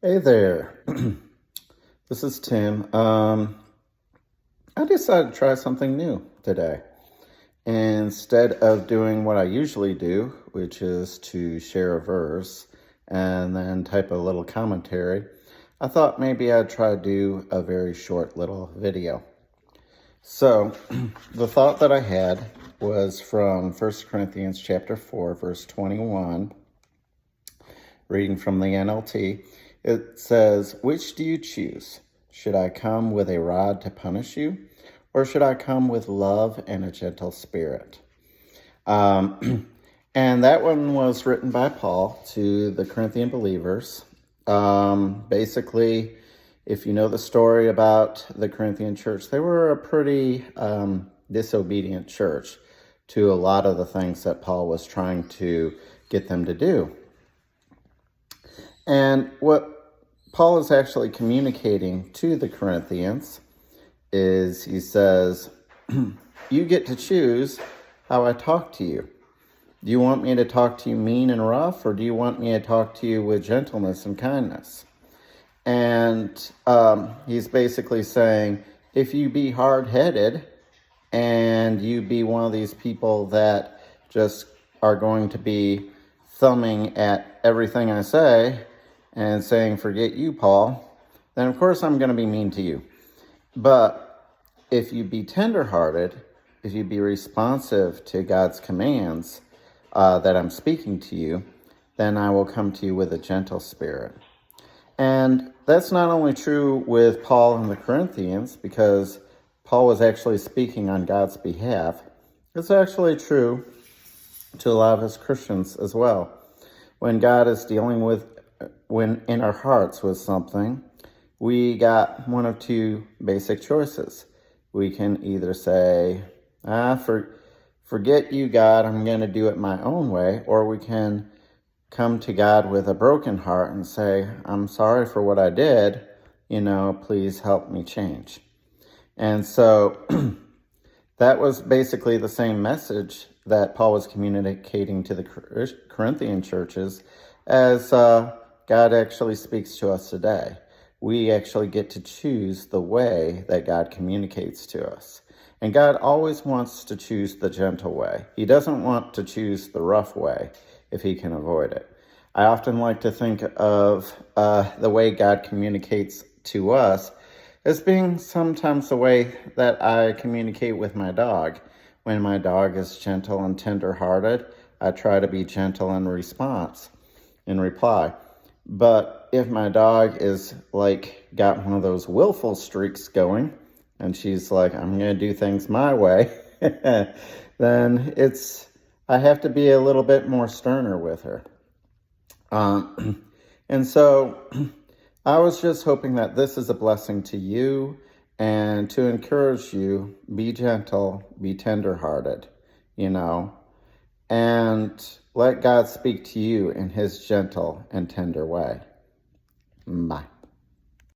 Hey there, this is Tim. I decided to try something new today. Instead of doing what I usually do, which is to share a verse and then type a little commentary, I thought maybe I'd try to do a very short little video. So, the thought that I had was from 1 Corinthians chapter 4, verse 21, reading from the NLT. It says, "Which do you choose? Should I come with a rod to punish you, or should I come with love and a gentle spirit?" And that one was written by Paul to the Corinthian believers. Basically, if you know the story about the Corinthian church, they were a pretty disobedient church to a lot of the things that Paul was trying to get them to do. And what Paul is actually communicating to the Corinthians is he says, you get to choose how I talk to you. Do you want me to talk to you mean and rough, or do you want me to talk to you with gentleness and kindness? And he's basically saying, if you be hard-headed and you be one of these people that just are going to be thumbing at everything I say and saying, forget you, Paul, then of course I'm going to be mean to you. But if you be tenderhearted, if you be responsive to God's commands that I'm speaking to you, then I will come to you with a gentle spirit. And that's not only true with Paul and the Corinthians, because Paul was actually speaking on God's behalf. It's actually true to a lot of us Christians as well. When God is dealing with, when in our hearts with something, we got one of two basic choices. We can either say, forget you, God, I'm going to do it my own way, or we can come to God with a broken heart and say, I'm sorry for what I did, please help me change. And so that was basically the same message that Paul was communicating to the Corinthian churches as God actually speaks to us today. We actually get to choose the way that God communicates to us. And God always wants to choose the gentle way. He doesn't want to choose the rough way if he can avoid it. I often like to think of the way God communicates to us as being sometimes the way that I communicate with my dog. When my dog is gentle and tender-hearted, I try to be gentle in reply. But if my dog is got one of those willful streaks going, and she's like, I'm going to do things my way, then I have to be a little bit more sterner with her. And so I was just hoping that this is a blessing to you and to encourage you, be gentle, be tenderhearted, and let God speak to you in his gentle and tender way. Bye.